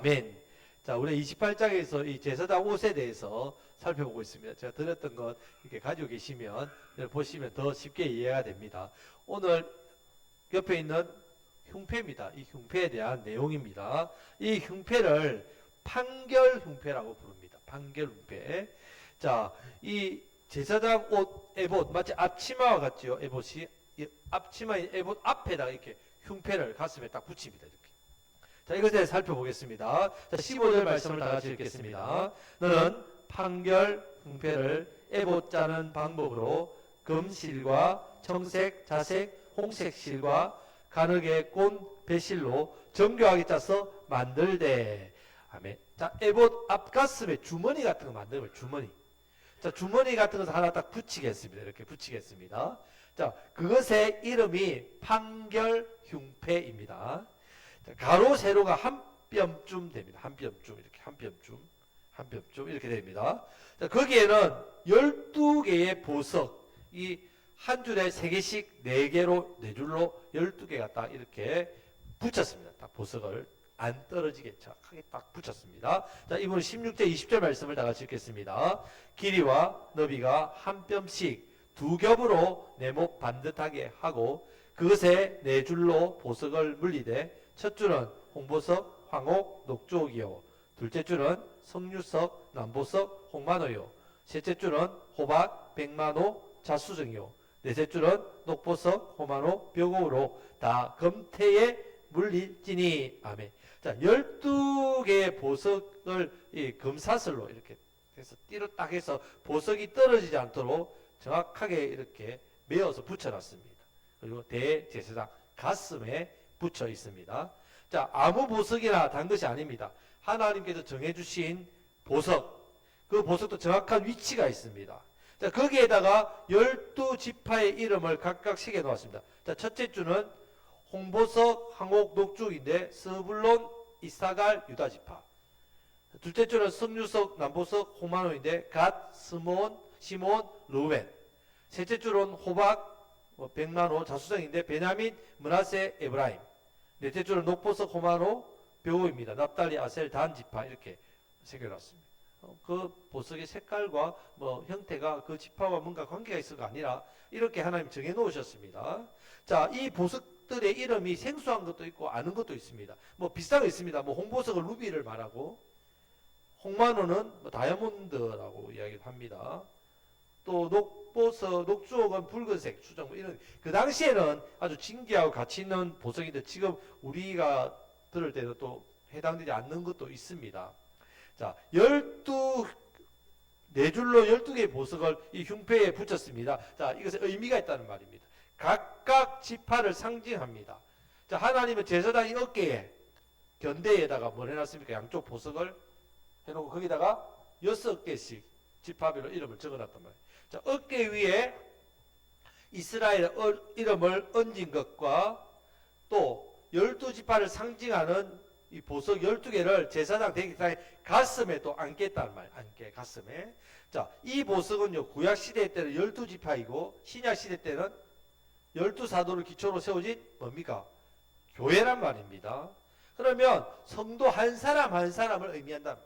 아멘. 자, 우리 28장에서 이 제사장 옷에 대해서 살펴보고 있습니다. 제가 드렸던 것 이렇게 가지고 계시면 보시면 더 쉽게 이해가 됩니다. 오늘 옆에 있는 흉패입니다. 이 흉패에 대한 내용입니다. 이 흉패를 판결 흉패라고 부릅니다. 판결 흉패. 자, 이 제사장 옷, 에봇, 마치 앞치마와 같지요? 에봇이. 앞치마인 에봇 앞에다가 이렇게 흉패를 가슴에 딱 붙입니다. 이렇게. 자, 이것에 대해 살펴보겠습니다. 자, 15절 말씀을 다 같이 읽겠습니다. 너는 판결 흉패를 에봇 짜는 방법으로 금실과 청색, 자색, 홍색 실과 가느게 꼰 배실로 정교하게 짜서 만들되. 아멘. 자, 에봇 앞가슴에 주머니 같은 거 만들면 주머니. 자, 주머니 같은 것을 하나 딱 붙이겠습니다. 이렇게 붙이겠습니다. 자, 그것의 이름이 판결 흉패입니다. 자, 가로 세로가 한 뼘쯤 됩니다. 한 뼘쯤 이렇게 한 뼘쯤 이렇게 됩니다. 자, 거기에는 12개의 보석, 이 한 줄에 3개씩 4개로 4줄로 12개가 딱 이렇게 붙였습니다. 딱 보석을 안 떨어지게 정확하게 딱 붙였습니다. 자, 이번에 16절 20절 말씀을 다 같이 읽겠습니다. 길이와 너비가 한 뼘씩 2겹으로 네모 반듯하게 하고 그것에 4줄로 보석을 물리되 첫 줄은 홍보석, 황옥, 녹조옥이요. 둘째 줄은 석류석, 남보석, 홍만호요. 셋째 줄은 호박, 백만호, 자수정이요. 넷째 줄은 녹보석, 호만호, 벽옥으로 다 금태에 물릴지니. 아멘. 자, 12개의 보석을 이 금사슬로 이렇게 해서 띠로 딱 해서 보석이 떨어지지 않도록 정확하게 이렇게 메어서 붙여놨습니다. 그리고 대제사장 가슴에 붙여 있습니다. 자, 아무 보석이나 단 것이 아닙니다. 하나님께서 정해주신 보석, 그 보석도 정확한 위치가 있습니다. 자, 거기에다가 12지파의 이름을 각각 새겨 놓았습니다. 자, 첫째 주는 홍보석, 항옥, 녹죽인데 스불론, 이사갈, 유다지파. 둘째 주는 석류석, 남보석, 호마노인데 갓, 스몬, 시몬, 루벤. 셋째 주는 호박, 백만호, 자수정인데 베냐민, 므낫세, 에브라임. 넷째 주는 녹보석, 호마노, 벼우입니다. 납달리, 아셀, 단, 지파 이렇게 새겨놨습니다. 그 보석의 색깔과 형태가 그 지파와 뭔가 관계가 있어가 아니라 이렇게 하나님 정해 놓으셨습니다. 자, 이 보석들의 이름이 생소한 것도 있고 아는 것도 있습니다. 비슷한 거 있습니다. 홍보석은 루비를 말하고 홍만호는 다이아몬드라고 이야기를 합니다. 또 녹보석, 녹주옥은 붉은색, 수정 이런 그 당시에는 아주 진귀하고 가치 있는 보석인데 지금 우리가 들을 때도 또 해당되지 않는 것도 있습니다. 자, 4줄로 12개의 보석을 이 흉패에 붙였습니다. 자, 이것에 의미가 있다는 말입니다. 각각 지파를 상징합니다. 자, 하나님은 제사장이 어깨에 견대에다가 뭘 해놨습니까? 양쪽 보석을 해놓고 거기다가 6개씩 지파별로 이름을 적어놨단 말이에요. 자, 어깨 위에 이스라엘의 이름을 얹은 것과 또 12지파를 상징하는 이 보석 12개를 제사장 대기상의 가슴에 또 안겠다는 말이에요. 안게 가슴에. 자, 이 보석은요, 구약 시대 때는 12지파이고 신약 시대 때는 12사도를 기초로 세워진 뭡니까? 교회란 말입니다. 그러면 성도 한 사람 한 사람을 의미한다.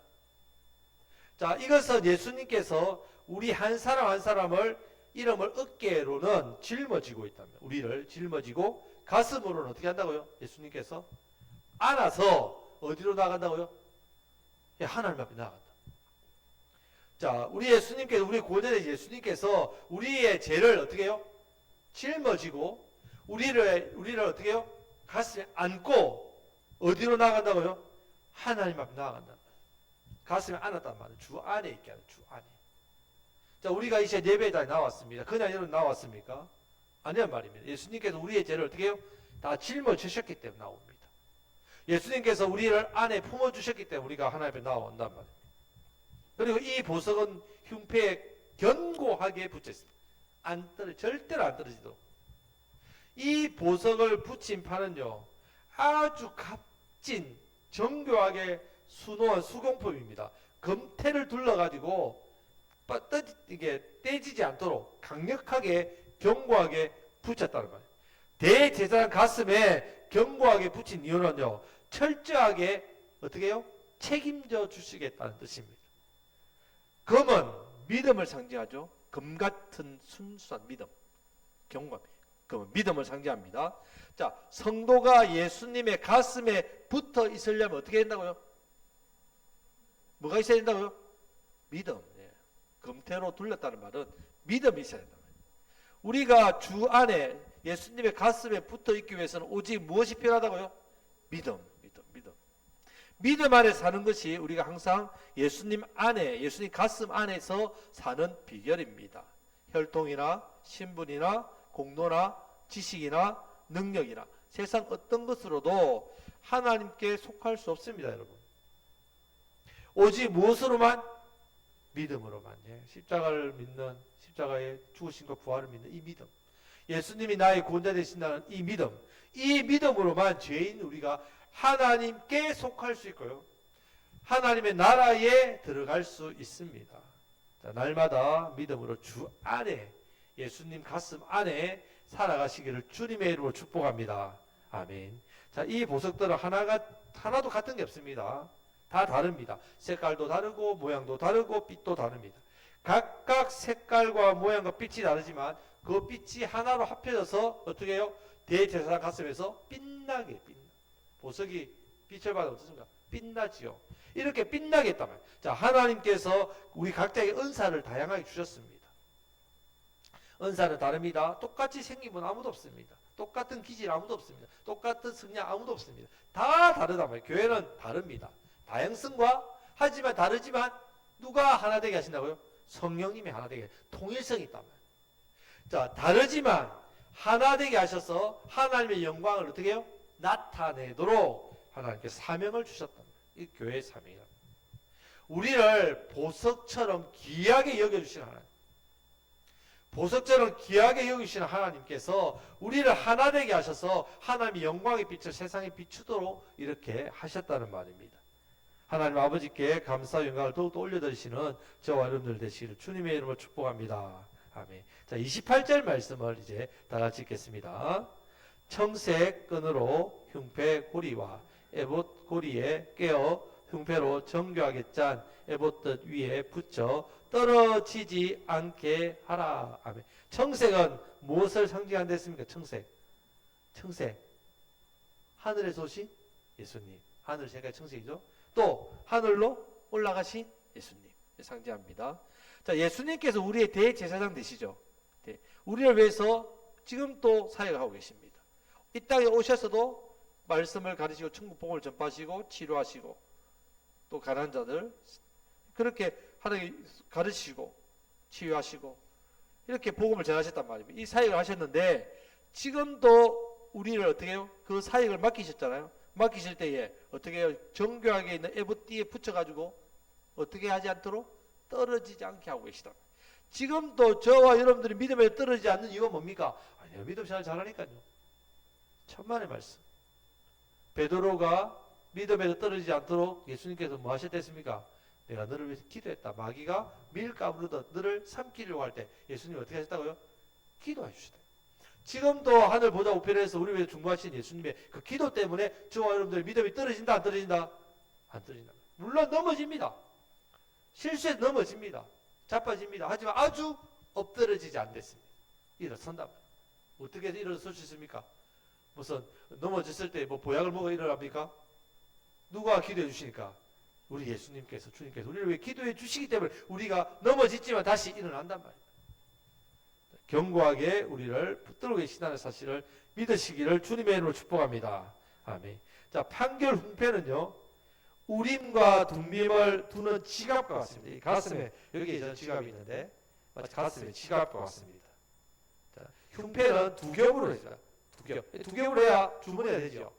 자, 이것은 예수님께서 우리 한 사람 한 사람을 이름을 어깨로는 짊어지고 있답니다. 우리를 짊어지고 가슴으로는 어떻게 한다고요? 예수님께서 안아서 어디로 나간다고요? 하나님 앞에 나간다. 자, 우리 예수님께서, 우리 고대의 예수님께서 우리의 죄를 어떻게 해요? 짊어지고 우리를 어떻게 해요? 가슴에 안고 어디로 나간다고요? 하나님 앞에 나간다. 가슴에 안았단 말이에요. 주 안에 있게 하는, 주 안에. 자, 우리가 이제 예배에 나왔습니다. 그냥 여러분 나왔습니까? 아니란 말입니다. 예수님께서 우리의 죄를 어떻게 해요? 다 짊어지셨기 때문에 나옵니다. 예수님께서 우리를 안에 품어주셨기 때문에 우리가 하나님 앞에 나온단 말입니다. 그리고 이 보석은 흉패에 견고하게 붙여있습니다. 절대로 안 떨어지도록. 이 보석을 붙인 판은요, 아주 값진, 정교하게 수놓은 수공품입니다. 금태를 둘러가지고 이게 떼지지 않도록 강력하게, 견고하게 붙였다는 말이에요. 대제사장 가슴에 견고하게 붙인 이유는요, 철저하게 어떻게 해요? 책임져 주시겠다는 뜻입니다. 금은 믿음을 상징하죠. 금 같은 순수한 믿음, 경건, 금은 믿음을 상징합니다. 자, 성도가 예수님의 가슴에 붙어 있으려면 어떻게 된다고요? 뭐가 있어야 된다고요? 믿음. 금태로 둘렸다는 말은 믿음이 있어야 된다. 우리가 주 안에 예수님의 가슴에 붙어 있기 위해서는 오직 무엇이 필요하다고요? 믿음. 믿음 안에 사는 것이 우리가 항상 예수님 안에, 예수님 가슴 안에서 사는 비결입니다. 혈통이나 신분이나 공로나 지식이나 능력이나 세상 어떤 것으로도 하나님께 속할 수 없습니다, 여러분. 오직 무엇으로만? 믿음으로만. 십자가를 믿는, 십자가의 죽으심과 부활을 믿는 이 믿음, 예수님이 나의 구원자 되신다는 이 믿음, 이 믿음으로만 죄인 우리가 하나님께 속할 수 있고요, 하나님의 나라에 들어갈 수 있습니다. 자, 날마다 믿음으로 주 안에, 예수님 가슴 안에 살아가시기를 주님의 이름으로 축복합니다. 아멘. 자, 이 보석들은 하나도 같은 게 없습니다. 다 다릅니다. 색깔도 다르고 모양도 다르고 빛도 다릅니다. 각각 색깔과 모양과 빛이 다르지만 그 빛이 하나로 합쳐져서 어떻게 해요? 대제사장 가슴에서 빛나게 보석이 빛을 받으면 어떻습니까? 빛나지요. 이렇게 빛나게 했단 말이에요. 자, 하나님께서 우리 각자에게 은사를 다양하게 주셨습니다. 은사는 다릅니다. 똑같이 생긴 분 아무도 없습니다. 똑같은 기질 아무도 없습니다. 똑같은 성량 아무도 없습니다. 다 다르단 말이에요. 교회는 다릅니다. 다양성과 하지만 다르지만 누가 하나 되게 하신다고요? 성령님이 하나 되게, 통일성이 있단 말이에요. 자, 다르지만 하나 되게 하셔서 하나님의 영광을 어떻게 해요? 나타내도록 하나님께서 사명을 주셨단 말이에요. 이 교회의 사명이랍니다. 우리를 보석처럼 귀하게 여겨주시는 하나님, 보석처럼 귀하게 여기시는 하나님께서 우리를 하나 되게 하셔서 하나님의 영광의 빛을 세상에 비추도록 이렇게 하셨다는 말입니다. 하나님 아버지께 감사 영광을 더욱더 올려드리시는 저와 여러분들 되시기를 주님의 이름으로 축복합니다. 아멘. 자, 28절 말씀을 이제 다 같이 읽겠습니다. 청색 끈으로 흉패 고리와 에봇 고리에 깨어 흉패로 정교하게 짠 에봇뜻 위에 붙여 떨어지지 않게 하라. 아멘. 청색은 무엇을 상징한다 했습니까? 청색. 하늘에서 오신 예수님. 하늘 색깔 청색이죠. 또 하늘로 올라가신 예수님 상징합니다. 자, 예수님께서 우리의 대제사장 되시죠. 우리를 위해서 지금 또 사역을 하고 계십니다. 이 땅에 오셔서도 말씀을 가르치고 천국 복음을 전파하시고 치료하시고 또 가난한 자들 그렇게 하나님 가르치시고 치유하시고 이렇게 복음을 전하셨단 말입니다. 이 사역을 하셨는데 지금도 우리를 어떻게 해요? 그 사역을 맡기셨잖아요. 맡기실 때에 어떻게 해요? 정교하게 있는 에봇띠에 붙여가지고 어떻게 하지 않도록 떨어지지 않게 하고 계시다. 지금도 저와 여러분들이 믿음에 떨어지지 않는 이유가 뭡니까? 내가 믿음 잘 잘하니까요. 천만의 말씀. 베드로가 믿음에서 떨어지지 않도록 예수님께서 뭐 하셨댔습니까? 내가 너를 위해서 기도했다. 마귀가 밀가부르듯 너를 삼키려고 할 때 예수님이 어떻게 하셨다고요? 기도해 주시다. 지금도 하늘 보좌 우편에서 우리 위해 중보하신 예수님의 그 기도 때문에 저와 여러분들 믿음이 떨어진다 안 떨어진다? 안 떨어진다. 물론 넘어집니다. 실수에 넘어집니다. 자빠집니다. 하지만 아주 엎드러지지 않겠습니다. 일어선다. 어떻게 일어설 수 있습니까? 무슨 넘어졌을 때 뭐 보약을 먹어 일어납니까? 누가 기도해 주시니까? 우리 예수님께서 주님께서 우리를 위해 기도해 주시기 때문에 우리가 넘어졌지만 다시 일어난단 말입니다. 견고하게 우리를 붙들고 계시다는 사실을 믿으시기를 주님의 이름으로 축복합니다. 아멘. 자, 판결 흉패는요, 우림과 둠빔을 두는 지갑과 같습니다. 이 가슴에, 여기에 저는 지갑이 있는데, 마치 가슴에 지갑과 같습니다. 자, 흉패는 두 겹으로 했어요. 두 겹으로 해야 주머니가 되죠.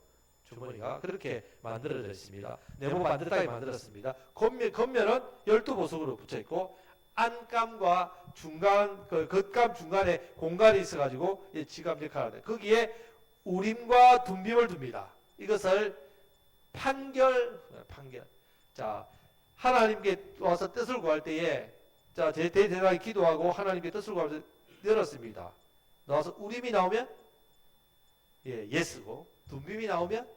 주머니가 그렇게 만들어져 있습니다. 네모 반듯하게 만들었습니다. 겉면은 12보석으로 붙여있고, 안감과 중간, 그 겉감 중간에 공간이 있어가지고 지갑 역할을 하는데 거기에 우림과 둠빔을 둡니다. 이것을 판결. 자, 하나님께 와서 뜻을 구할 때에 자, 대대하게 기도하고 하나님께 뜻을 구하면서 열었습니다. 나와서 우림이 나오면 예스고 둠빔이 나오면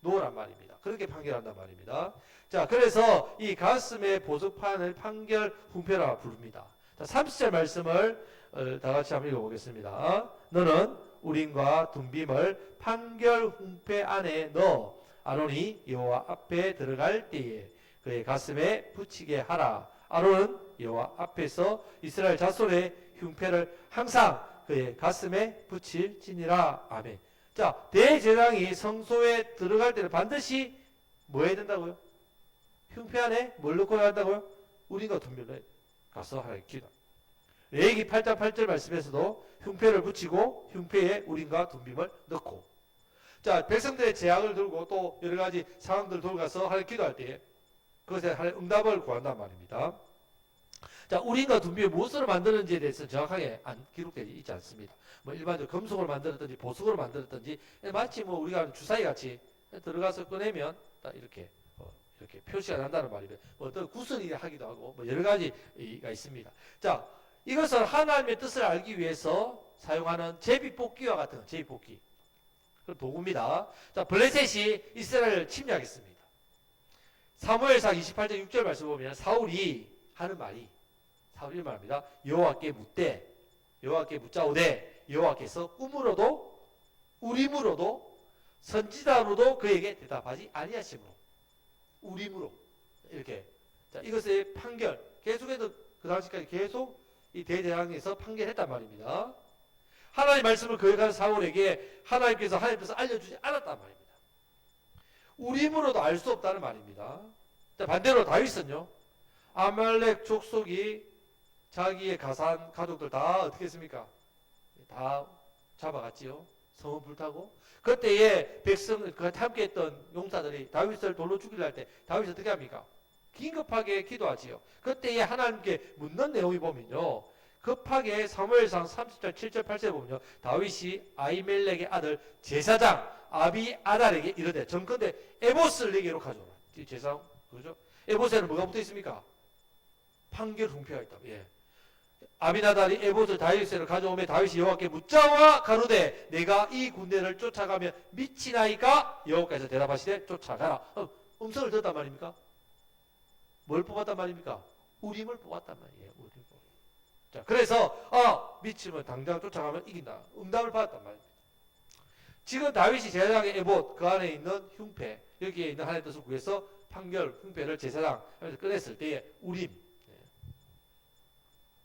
노란 말입니다. 그렇게 판결한단 말입니다. 자, 그래서 이 가슴의 보석판을 판결 흉패라 부릅니다. 자, 30절 말씀을 다 같이 한번 읽어보겠습니다. 너는 우림과 둠빔을 판결 흉패 안에 넣어 아론이 여호와 앞에 들어갈 때에 그의 가슴에 붙이게 하라. 아론은 여호와 앞에서 이스라엘 자손의 흉패를 항상 그의 가슴에 붙일지니라. 아멘. 자, 대제사장이 성소에 들어갈 때는 반드시 뭐 해야 된다고요? 흉패 안에 뭘 넣고 해야 한다고요? 우림과 둠빔을 가서 하나님 기도. 레위기 8장 8절 말씀에서도 흉패를 붙이고 흉패에 우림과 둠빔을 넣고, 자, 백성들의 재앙을 들고 또 여러 가지 상황들을 돌아가서 하나님 기도할 때 그것에 하나님 응답을 구한단 말입니다. 자, 우림과 둠빔을 무엇으로 만드는지에 대해서 정확하게 기록되지 있지 않습니다. 뭐 일반적으로 금속으로 만들었든지 보석으로 만들었든지, 마치 뭐 우리가 주사위 같이 들어가서 꺼내면 딱 이렇게 이렇게 표시가 난다는 말이에요. 뭐 어떤 구슬이 하기도 하고 뭐 여러 가지가 있습니다. 자, 이것은 하나님의 뜻을 알기 위해서 사용하는 제비뽑기와 같은 제비뽑기 그 도구입니다. 자, 블레셋이 이스라엘을 침략했습니다. 사무엘상 28장 6절 말씀 보면 사울이 하는 말이, 사울이 말합니다. 여호와께 묻되 여호와께 묻자오되 여호와께서 꿈으로도 우림으로도 선지자로도 그에게 대답하지 아니하심으로, 우림으로 이렇게. 자, 이것의 판결 계속해서 그 당시까지 계속 이 대제사장에서 판결했단 말입니다. 하나님의 말씀을 거역한 사울에게 하나님께서 하나님의 뜻을 알려주지 않았단 말입니다. 우림으로도 알 수 없다는 말입니다. 자, 반대로 다윗은요, 아말렉 족속이 자기의 가산 가족들 다 어떻게 했습니까? 다 잡아갔지요. 성은 불타고. 그때에 백성, 함께 했던 용사들이 다윗을 돌로 죽이려 할 때 다윗이 어떻게 합니까? 긴급하게 기도하지요. 그때에 하나님께 묻는 내용이 보면요, 급하게 사무엘상 30장 7절 8절에 보면요, 다윗이 아히멜렉의 아들 제사장 아비아달에게 이르되 정컨대 에봇을 내게로 가져오라. 제사장 그죠? 에봇에는 뭐가 붙어 있습니까? 판결 흉패가 있다. 예. 아비나달이 에봇을 다윗에로 가져오매 다윗이 여호와께 묻자와 가로되 내가 이 군대를 쫓아가면 미치나이까? 여호와께서 대답하시되 쫓아가라. 음성을 듣단 말입니까? 뭘 뽑았단 말입니까? 우림을 뽑았단 말이에요. 우림을. 자, 그래서 미치면 당장 쫓아가면 이긴다. 응답을 받았단 말입니다. 지금 다윗이 제사장의 에봇 그 안에 있는 흉패, 여기에 있는 하나님의 뜻을 구해서 판결 흉패를 제사장 하면서 꺼냈을 때에 우림,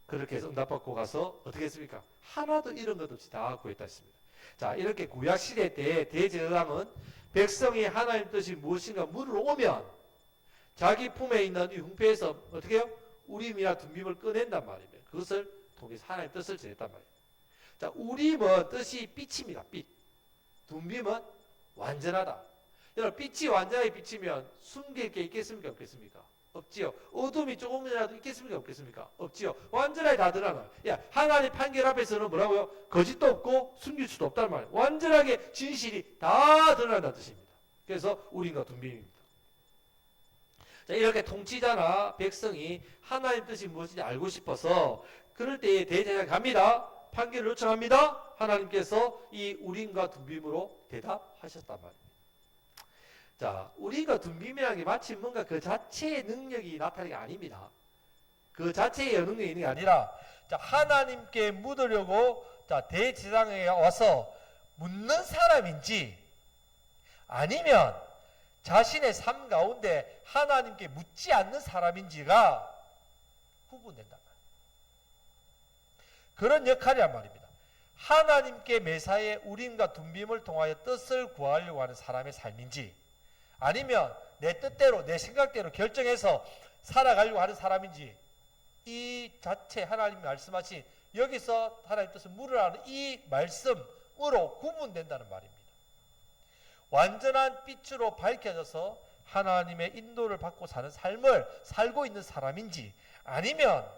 그렇게 해서 응답받고 가서 어떻게 했습니까? 하나도 잃은 것 없이 다 구했다 했습니다. 자, 이렇게 구약 시대 때 대제사장은 백성이 하나님 뜻이 무엇인가 물으러 오면 자기 품에 있는 이 흉패에서 어떻게 해요? 우림이나 둠빔을 꺼낸단 말입니다. 그것을 통해서 하나님 뜻을 전했단 말이에요. 자, 우림은 뜻이 빛입니다. 빛. 둠빔은 완전하다. 여러분, 빛이 완전하게 비치면 숨길 게 있겠습니까? 없겠습니까? 없지요. 어둠이 조금이라도 있겠습니까? 없겠습니까? 없지요. 완전하게 다 드러나요. 야, 하나님 판결 앞에서는 뭐라고요? 거짓도 없고 숨길 수도 없다는 말이에요. 완전하게 진실이 다 드러난다는 뜻입니다. 그래서 우림과 둠빔입니다. 자, 이렇게 통치자나 백성이 하나님 뜻이 무엇인지 알고 싶어서 그럴 때에 대제사장이 갑니다. 판결을 요청합니다. 하나님께서 이 우림과 둠빔으로 대답하셨단 말입니다. 자, 우림과 둠빔이라는 게 마치 뭔가 그 자체의 능력이 나타나는 게 아닙니다. 그 자체의 능력이 있는 게 아니라, 자, 하나님께 묻으려고 자, 대제사장에 와서 묻는 사람인지 아니면 자신의 삶 가운데 하나님께 묻지 않는 사람인지가 구분된단 말이에요. 그런 역할이란 말입니다. 하나님께 매사에 우림과 둠빔을 통하여 뜻을 구하려고 하는 사람의 삶인지 아니면 내 뜻대로 내 생각대로 결정해서 살아가려고 하는 사람인지, 이 자체 하나님이 말씀하신 여기서 하나님 뜻을 물으라는 이 말씀으로 구분된다는 말입니다. 완전한 빛으로 밝혀져서 하나님의 인도를 받고 사는 삶을 살고 있는 사람인지 아니면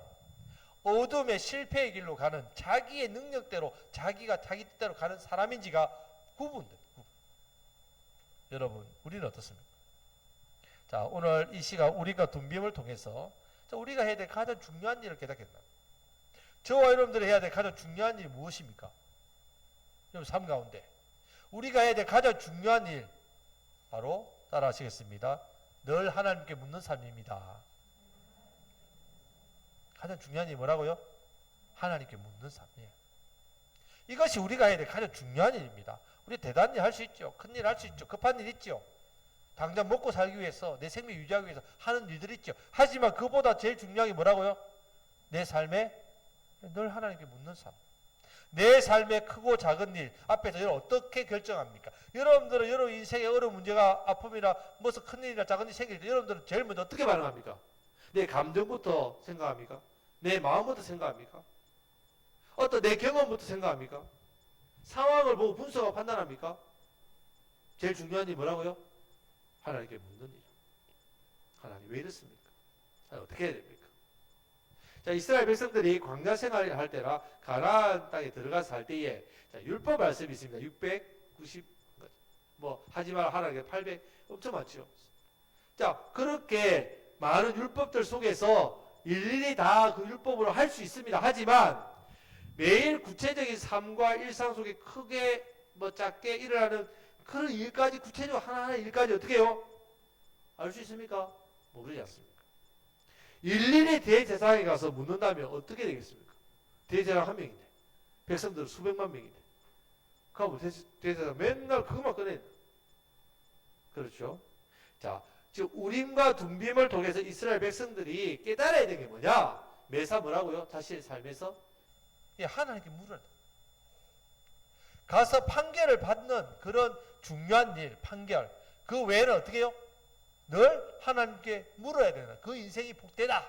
어둠의 실패의 길로 가는 자기의 능력대로 자기가 자기 뜻대로 가는 사람인지가 구분됩니다. 여러분, 우리는 어떻습니까? 자, 오늘 이 시간 우리가 둠빔을 통해서 우리가 해야 될 가장 중요한 일을 깨닫겠다. 저와 여러분들이 해야 될 가장 중요한 일이 무엇입니까? 여러분 삶 가운데 우리가 해야 될 가장 중요한 일, 바로 따라 하시겠습니다. 늘 하나님께 묻는 삶입니다. 가장 중요한 일이 뭐라고요? 하나님께 묻는 삶이에요. 이것이 우리가 해야 될 가장 중요한 일입니다. 우리 대단한 일 할 수 있죠. 큰 일 할 수 있죠. 급한 일 있죠. 당장 먹고 살기 위해서, 내 생명 유지하기 위해서 하는 일들 있죠. 하지만 그보다 제일 중요한 게 뭐라고요? 내 삶에 늘 하나님께 묻는 삶. 내 삶의 크고 작은 일 앞에서 여러분 어떻게 결정합니까? 여러분들은 여러분 인생에 어려운 문제가 아픔이나 무슨 큰 일이나 작은 일이 생길 때 여러분들은 제일 먼저 어떻게 반응합니까? 내 감정부터 생각합니까? 내 마음부터 생각합니까? 어떤 내 경험부터 생각합니까? 상황을 보고 분석하고 판단합니까? 제일 중요한 일이 뭐라고요? 하나님께 묻는 일. 하나님 왜 이렇습니까? 어떻게 해야 됩니까? 자, 이스라엘 백성들이 광야 생활을 할 때나 가나안 땅에 들어가서 살 때에 자, 율법 말씀이 있습니다. 690 하지 마라 하라는 800 엄청 많죠. 자, 그렇게 많은 율법들 속에서 일일이 다 그 율법으로 할 수 있습니다. 하지만 매일 구체적인 삶과 일상 속에 크게 작게 일어나는 그런 일까지 구체적으로 하나하나 일까지 어떻게 해요? 알 수 있습니까? 모르지 않습니까? 일일이 대제사장에 가서 묻는다면 어떻게 되겠습니까? 대제사장 한 명인데 백성들은 수백만 명인데 그럼 대제사장 맨날 그것만 꺼내. 그렇죠? 자, 즉 우림과 둠빔을 통해서 이스라엘 백성들이 깨달아야 되는 게 뭐냐? 매사 뭐라고요? 자신의 삶에서 하나님께 물어야 돼. 가서 판결을 받는 그런 중요한 일, 판결. 그 외에는 어떻게 해요? 늘 하나님께 물어야 되는 그 인생이 복되다.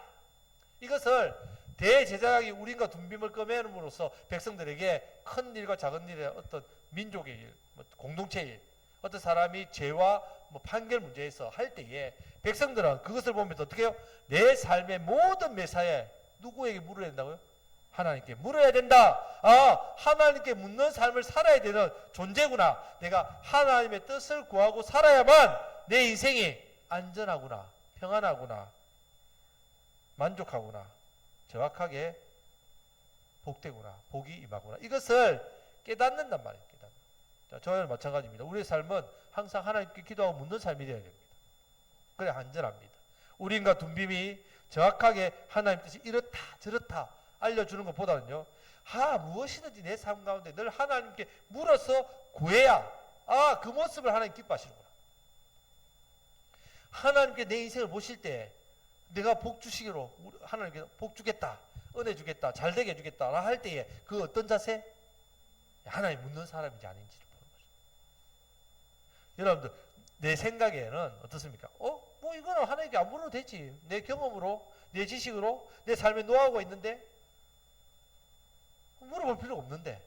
이것을 대제사장이 우림과 둠빔을 꺼내므로써 백성들에게 큰 일과 작은 일의 어떤 민족의 일, 공동체의 일, 어떤 사람이 죄와 판결 문제에서 할 때에 백성들은 그것을 보면서 어떻게 해요? 내 삶의 모든 매사에 누구에게 물어야 된다고요? 하나님께 물어야 된다. 아, 하나님께 묻는 삶을 살아야 되는 존재구나. 내가 하나님의 뜻을 구하고 살아야만 내 인생이 안전하구나, 평안하구나, 만족하구나, 정확하게 복되구나, 복이 임하구나. 이것을 깨닫는단 말이에요. 자, 저희는 마찬가지입니다. 우리의 삶은 항상 하나님께 기도하고 묻는 삶이 되어야 됩니다. 그래 안전합니다. 우림과 둠빔이 정확하게 하나님 뜻이 이렇다 저렇다 알려주는 것보다는요, 무엇이든지 내 삶 가운데 늘 하나님께 물어서 구해야 그 모습을 하나님 기뻐하시는구나. 하나님께 내 인생을 보실 때 내가 복 주시기로 하나님께 복 주겠다, 은혜 주겠다, 잘 되게 해주겠다 할 때에 그 어떤 자세? 하나님 묻는 사람인지 아닌지를 보는 거죠. 여러분들 내 생각에는 어떻습니까? 이거는 하나님께 안 물어도 되지. 내 경험으로, 내 지식으로, 내 삶의 노하우가 있는데 물어볼 필요가 없는데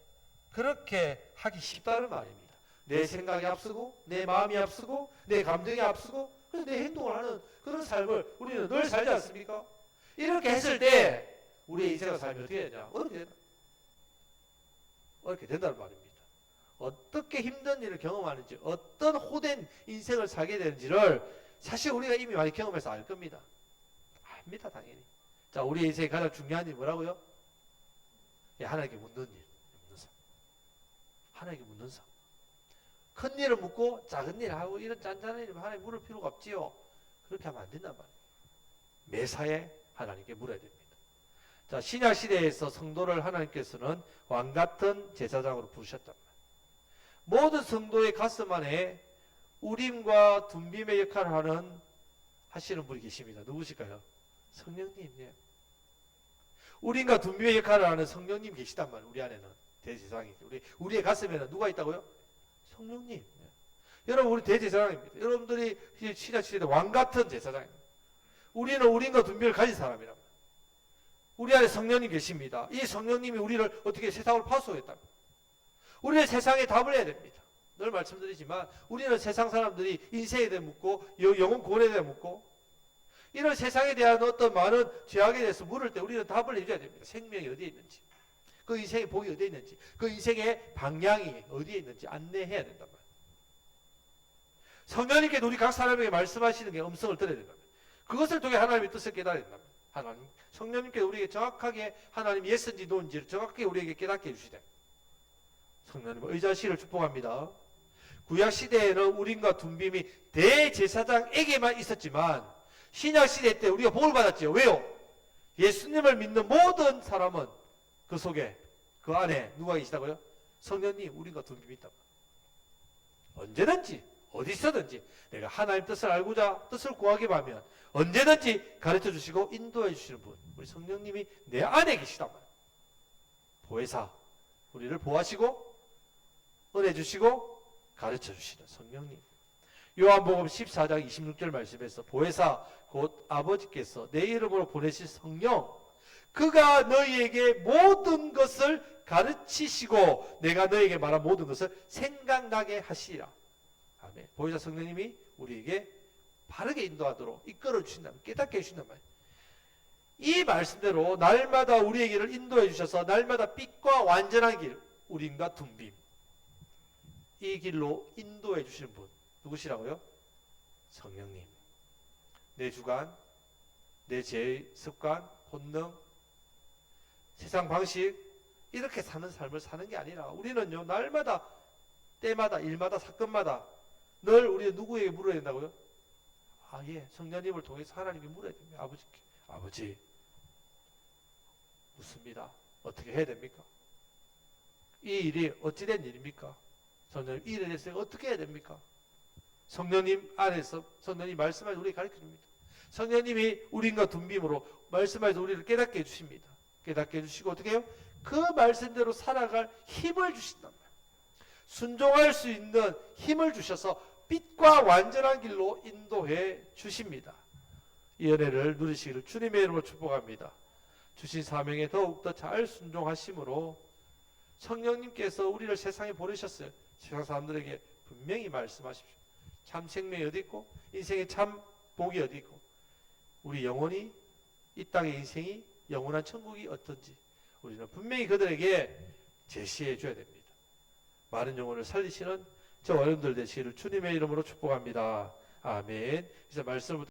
그렇게 하기 쉽다는 말입니다. 내 생각이 앞서고 내 마음이 앞서고 내 감정이 앞서고 그래서 내 행동을 하는 그런 삶을 우리는 늘 살지 않습니까? 이렇게 했을 때 우리의 인생과 삶이 어떻게 되냐? 어렵게 된다는 말입니다. 어떻게 힘든 일을 경험하는지, 어떤 호된 인생을 살게 되는지를 사실 우리가 이미 많이 경험해서 알 겁니다. 압니다, 당연히. 자, 우리의 인생의 가장 중요한 일이 뭐라고요? 하나님께 묻는 일, 묻는 삶. 하나님께 묻는 삶. 큰 일을 묻고 작은 일을 하고 이런 짠짠한 일을 하나님께 물을 필요가 없지요. 그렇게 하면 안 된단 말이에요. 매사에 하나님께 물어야 됩니다. 자, 신약 시대에서 성도를 하나님께서는 왕 같은 제사장으로 부르셨단 말이에요. 모든 성도의 가슴 안에 우림과 둠빔의 역할을 하시는 분이 계십니다. 누구실까요? 성령님. 예. 우림과 둠빔의 역할을 하는 성령님 계시단 말이에요. 우리 안에는 대제사장이. 우리의 가슴에는 누가 있다고요? 성령님. 예. 여러분, 우리 대제사장입니다. 여러분들이 신약 시대의 왕 같은 제사장입니다. 우리는 우림과 둠빔을 가진 사람이랍니다. 우리 안에 성령님 계십니다. 이 성령님이 우리를 어떻게 세상으로 파수했답니다. 우리는 세상에 답을 해야 됩니다. 늘 말씀드리지만 우리는 세상 사람들이 인생에 대해 묻고 영혼 구원에 대해 묻고 이런 세상에 대한 어떤 많은 죄악에 대해서 물을 때 우리는 답을 해줘야 됩니다. 생명이 어디에 있는지, 그 인생의 복이 어디에 있는지, 그 인생의 방향이 어디에 있는지 안내해야 된단 말이에요. 성령님께 우리 각 사람에게 말씀하시는 게 음성을 들어야 된단 말이에요. 그것을 통해 하나님의 뜻을 깨달아야 된단 말이에요. 하나님, 성령님께 우리에게 정확하게 하나님 예스인지 노인지를 정확하게 우리에게 깨닫게 해주시되 성령님 의자시를 축복합니다. 구약 시대에는 우림과 둠빔이 대제사장에게만 있었지만 신약 시대 때 우리가 복을 받았죠. 왜요? 예수님을 믿는 모든 사람은 그 속에 그 안에 누가 계시다고요? 성령님 우림과 둠빔이 있다고. 언제든지 어디서든지 내가 하나님 뜻을 알고자 뜻을 구하기만 하면 언제든지 가르쳐 주시고 인도해 주시는 분, 우리 성령님이 내 안에 계시단 말이에요. 보혜사, 우리를 보호하시고 은혜 주시고 가르쳐 주시는 성령님. 요한복음 14장 26절 말씀에서 보혜사 곧 아버지께서 내 이름으로 보내실 성령, 그가 너희에게 모든 것을 가르치시고 내가 너희에게 말한 모든 것을 생각나게 하시리라. 아멘. 보혜사 성령님이 우리에게 바르게 인도하도록 이끌어 주신다면, 깨닫게 해주신단 말이에요. 이 말씀대로 날마다 우리에게를 인도해 주셔서 날마다 빛과 완전한 길, 우림과 둠빔, 이 길로 인도해 주시는 분 누구시라고요? 성령님. 내 주관, 내 죄의 습관, 본능, 세상 방식, 이렇게 사는 삶을 사는 게 아니라 우리는요, 날마다, 때마다, 일마다, 사건마다 늘 우리가 누구에게 물어야 된다고요? 아, 예, 성령님을 통해서 하나님께 물어야 됩니다. 아버지께. 아버지, 묻습니다. 어떻게 해야 됩니까? 이 일이 어찌된 일입니까? 성령님, 이 일에 대해서 어떻게 해야 됩니까? 성령님 안에서 성령님 말씀하셔서 우리에게 가르쳐 줍니다. 성령님이 우리과 둠빔으로 말씀하셔서 우리를 깨닫게 해주십니다. 깨닫게 해주시고 어떻게 해요? 그 말씀대로 살아갈 힘을 주신단 말이에요. 순종할 수 있는 힘을 주셔서 빛과 완전한 길로 인도해 주십니다. 이 은혜를 누리시기를 주님의 이름으로 축복합니다. 주신 사명에 더욱더 잘 순종하심으로 성령님께서 우리를 세상에 보내셨어요. 세상 사람들에게 분명히 말씀하십시오. 참 생명이 어디 있고 인생의 참 복이 어디 있고 우리 영혼이, 이 땅의 인생이 영원한 천국이 어떤지 우리는 분명히 그들에게 제시해 줘야 됩니다. 많은 영혼을 살리시는 저와 여러분들 되시기를 주님의 이름으로 축복합니다. 아멘. 이제 말씀을